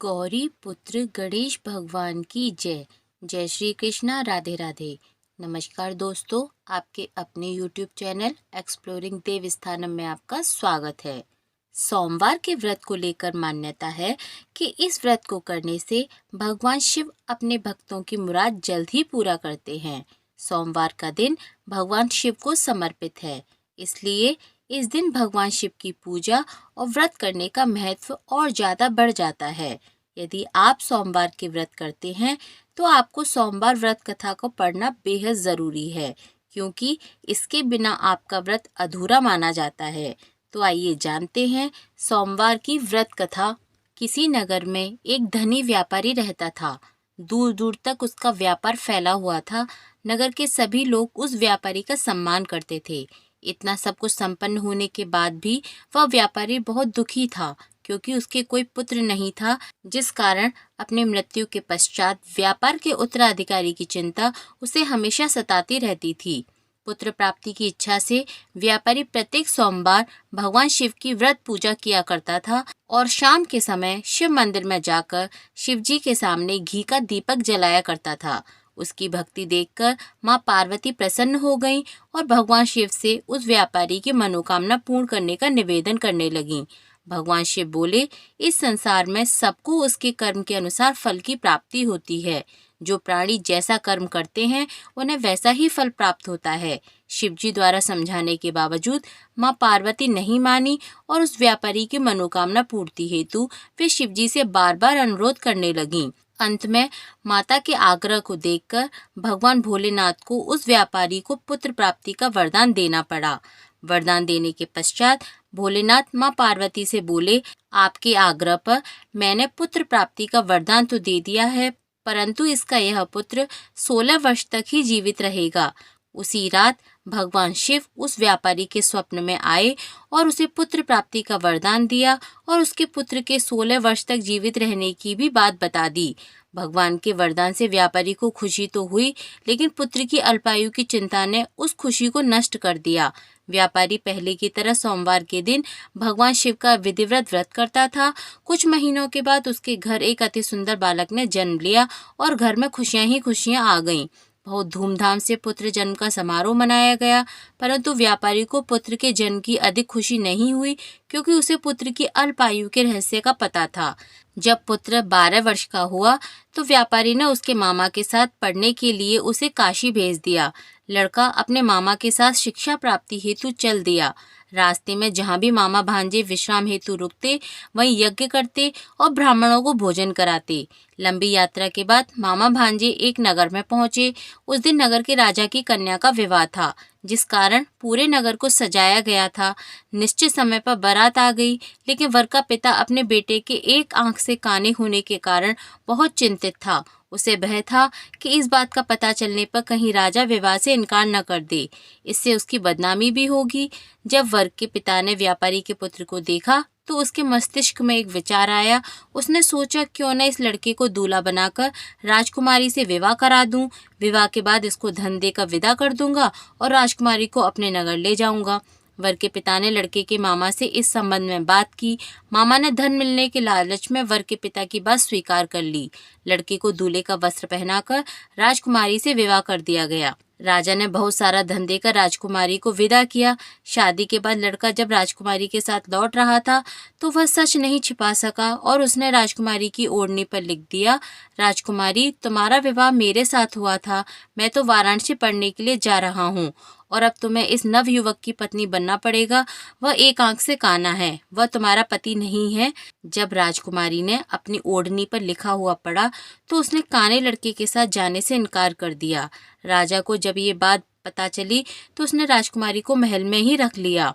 गौरी पुत्र गणेश भगवान की जय। जय श्री कृष्णा, राधे राधे। नमस्कार दोस्तों, आपके अपने YouTube चैनल एक्सप्लोरिंग देव स्थानम में आपका स्वागत है। सोमवार के व्रत को लेकर मान्यता है कि इस व्रत को करने से भगवान शिव अपने भक्तों की मुराद जल्द ही पूरा करते हैं। सोमवार का दिन भगवान शिव को समर्पित है, इसलिए इस दिन भगवान शिव की पूजा और व्रत करने का महत्व और ज़्यादा बढ़ जाता है। यदि आप सोमवार के व्रत करते हैं तो आपको सोमवार व्रत कथा को पढ़ना बेहद ज़रूरी है, क्योंकि इसके बिना आपका व्रत अधूरा माना जाता है। तो आइए जानते हैं सोमवार की व्रत कथा। किसी नगर में एक धनी व्यापारी रहता था। दूर दूर तक उसका व्यापार फैला हुआ था। नगर के सभी लोग उस व्यापारी का सम्मान करते थे। इतना सब कुछ संपन्न होने के बाद भी वह व्यापारी बहुत दुखी था, क्योंकि उसके कोई पुत्र नहीं था, जिस कारण अपनी मृत्यु के पश्चात व्यापार के उत्तराधिकारी की चिंता उसे हमेशा सताती रहती थी। पुत्र प्राप्ति की इच्छा से व्यापारी प्रत्येक सोमवार भगवान शिव की व्रत पूजा किया करता था और शाम के समय शिव मंदिर में जाकर शिव जी के सामने घी का दीपक जलाया करता था। उसकी भक्ति देखकर माँ पार्वती प्रसन्न हो गईं और भगवान शिव से उस व्यापारी की मनोकामना पूर्ण करने का निवेदन करने लगीं। भगवान शिव बोले, इस संसार में सबको उसके कर्म के अनुसार फल की प्राप्ति होती है। जो प्राणी जैसा कर्म करते हैं उन्हें वैसा ही फल प्राप्त होता है। शिवजी द्वारा समझाने के बावजूद माँ पार्वती नहीं मानी और उस व्यापारी की मनोकामना पूर्ति हेतु वे शिवजी से बार बार अनुरोध करने लगीं। अंत में माता के आग्रह को देखकर भगवान भोलेनाथ को उस व्यापारी को पुत्र प्राप्ति का वरदान देना पड़ा। वरदान देने के पश्चात भोलेनाथ माँ पार्वती से बोले, आपके आग्रह पर मैंने पुत्र प्राप्ति का वरदान तो दे दिया है, परंतु इसका यह पुत्र 16 वर्ष तक ही जीवित रहेगा। उसी रात भगवान शिव उस व्यापारी के स्वप्न में आए और उसे पुत्र प्राप्ति का वरदान दिया और उसके पुत्र के 16 वर्ष तक जीवित रहने की भी बात बता दी। भगवान के वरदान से व्यापारी को खुशी तो हुई, लेकिन पुत्र की अल्पायु की चिंता ने उस खुशी को नष्ट कर दिया। व्यापारी पहले की तरह सोमवार के दिन भगवान शिव का विधिवत व्रत करता था। कुछ महीनों के बाद उसके घर एक अति सुंदर बालक ने जन्म लिया और घर में खुशियां ही खुशियां आ गईं। बहुत धूमधाम से पुत्र जन्म का समारोह मनाया गया, परंतु व्यापारी को पुत्र के जन्म की अधिक खुशी नहीं हुई, क्योंकि उसे पुत्र की अल्पायु के रहस्य का पता था। जब पुत्र 12 वर्ष का हुआ तो व्यापारी ने उसके मामा के साथ पढ़ने के लिए उसे काशी भेज दिया। लड़का अपने मामा के साथ शिक्षा प्राप्ति हेतु चल दिया। रास्ते में जहाँ भी मामा भांजे विश्राम हेतु रुकते, वहीं यज्ञ करते और ब्राह्मणों को भोजन कराते। लंबी यात्रा के बाद मामा भांजे एक नगर में पहुंचे। उस दिन नगर के राजा की कन्या का विवाह था, जिस कारण पूरे नगर को सजाया गया था। निश्चित समय पर बारात आ गई, लेकिन वर का पिता अपने बेटे के एक आंख से काने होने के कारण बहुत चिंतित था। उसे भय था कि इस बात का पता चलने पर कहीं राजा विवाह से इनकार न कर दे, इससे उसकी बदनामी भी होगी। जब वर के पिता ने व्यापारी के पुत्र को देखा तो उसके मस्तिष्क में एक विचार आया। उसने सोचा, क्यों न इस लड़के को दूल्हा बनाकर राजकुमारी से विवाह करा दूं। विवाह के बाद इसको धन देकर विदा कर दूंगा और राजकुमारी को अपने नगर ले जाऊंगा। वर के पिता ने लड़के के मामा से इस संबंध में बात की। मामा ने धन मिलने के लालच में वर के पिता की बात स्वीकार कर ली। लड़के को दूल्हे का वस्त्र पहनाकर राजकुमारी से विवाह कर दिया गया। राजा ने बहुत सारा धन देकर राजकुमारी को विदा किया। शादी के बाद लड़का जब राजकुमारी के साथ लौट रहा था तो वह सच नहीं छिपा सका और उसने राजकुमारी की ओढ़नी पर लिख दिया, राजकुमारी, तुम्हारा विवाह मेरे साथ हुआ था। मैं तो वाराणसी पढ़ने के लिए जा रहा हूँ और अब तुम्हें इस नव युवक की पत्नी बनना पड़ेगा। वह एक आंख से काना है, वह तुम्हारा पति नहीं है। जब राजकुमारी ने अपनी ओढ़नी पर लिखा हुआ पढ़ा तो उसने काने लड़के के साथ जाने से इनकार कर दिया। राजा को जब ये बात पता चली तो उसने राजकुमारी को महल में ही रख लिया।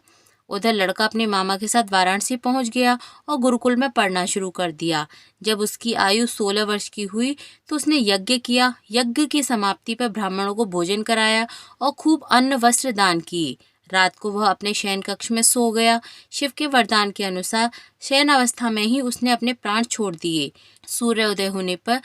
उधर लड़का अपने मामा के साथ वाराणसी पहुंच गया और गुरुकुल में पढ़ना शुरू कर दिया। जब उसकी आयु 16 वर्ष की हुई तो उसने यज्ञ किया। यज्ञ की समाप्ति पर ब्राह्मणों को भोजन कराया और खूब अन्न वस्त्र दान किए। रात को वह अपने शयन कक्ष में सो गया। शिव के वरदान के अनुसार शयन अवस्था में ही उसने अपने प्राण छोड़ दिए। सूर्योदय होने पर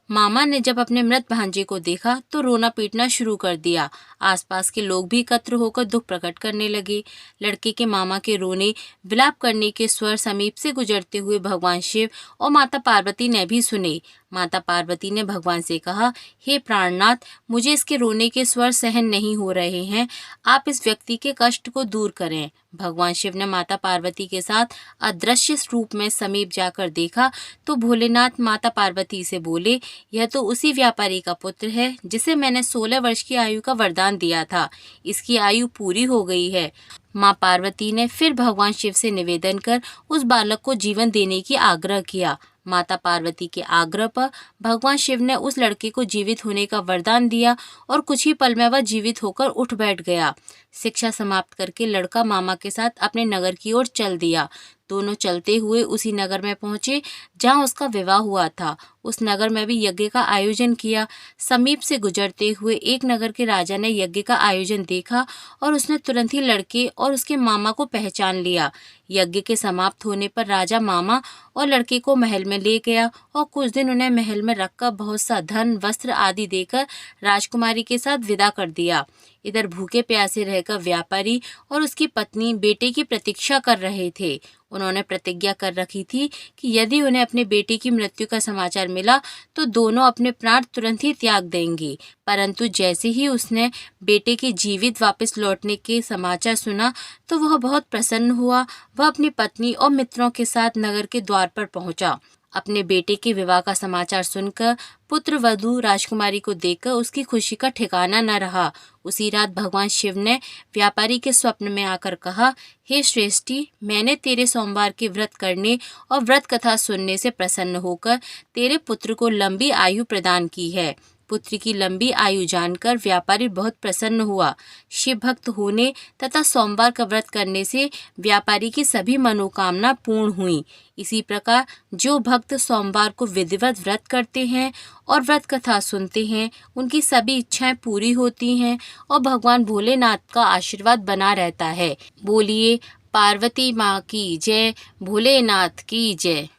मामा ने जब अपने मृत भांजे को देखा तो रोना पीटना शुरू कर दिया। आसपास के लोग भी एकत्र होकर दुख प्रकट करने लगे। लड़के के मामा के रोने विलाप करने के स्वर समीप से गुजरते हुए भगवान शिव और माता पार्वती ने भी सुने। माता पार्वती ने भगवान से कहा, हे प्राणनाथ, मुझे इसके रोने के स्वर सहन नहीं हो रहे हैं, आप इस व्यक्ति के कष्ट को दूर करें। भगवान शिव ने माता पार्वती के साथ अदृश्य रूप में समीप जाकर देखा तो भोलेनाथ माता पार्वती से बोले, यह तो उसी व्यापारी का पुत्र है जिसे मैंने 16 वर्ष की आयु का वरदान दिया था। इसकी आयु पूरी हो गई है। माँ पार्वती ने फिर भगवान शिव से निवेदन कर उस बालक को जीवन देने की आग्रह किया। माता पार्वती के आग्रह पर भगवान शिव ने उस लड़के को जीवित होने का वरदान दिया और कुछ ही पल में वह जीवित होकर उठ बैठ गया। शिक्षा समाप्त करके लड़का मामा के साथ अपने नगर की ओर चल दिया। दोनों चलते हुए उसी नगर में पहुंचे जहां उसका विवाह हुआ था। उस नगर में भी यज्ञ का आयोजन किया। समीप से गुजरते हुए एक नगर के राजा ने यज्ञ का आयोजन देखा और उसने तुरंत ही लड़के और उसके मामा को पहचान लिया। यज्ञ के समाप्त होने पर राजा मामा और लड़के को महल में ले गया और कुछ दिन उन्हें महल में रखकर बहुत सा धन, वस्त्र आदि देकर राजकुमारी के साथ विदा कर दिया। इधर भूखे प्यासे रहकर व्यापारी और उसकी पत्नी बेटे की प्रतीक्षा कर रहे थे। उन्होंने प्रतिज्ञा कर रखी थी कि यदि उन्हें अपने बेटे की मृत्यु का समाचार मिला तो दोनों अपने प्राण तुरंत ही त्याग देंगे। परंतु जैसे ही उसने बेटे के जीवित वापस लौटने के समाचार सुना तो वह बहुत प्रसन्न हुआ। वह अपनी पत्नी और मित्रों के साथ नगर के द्वार पर पहुंचा। अपने बेटे के विवाह का समाचार सुनकर पुत्र वधू राजकुमारी को देखकर उसकी खुशी का ठिकाना न रहा। उसी रात भगवान शिव ने व्यापारी के स्वप्न में आकर कहा, हे श्रेष्ठी, मैंने तेरे सोमवार के व्रत करने और व्रत कथा सुनने से प्रसन्न होकर तेरे पुत्र को लंबी आयु प्रदान की है। पुत्र की लंबी आयु जानकर व्यापारी बहुत प्रसन्न हुआ। शिव भक्त होने तथा सोमवार का व्रत करने से व्यापारी की सभी मनोकामना पूर्ण हुई। इसी प्रकार जो भक्त सोमवार को विधिवत व्रत करते हैं और व्रत कथा सुनते हैं, उनकी सभी इच्छाएं पूरी होती हैं और भगवान भोलेनाथ का आशीर्वाद बना रहता है। बोलिए पार्वती माँ की जय, भोलेनाथ की जय।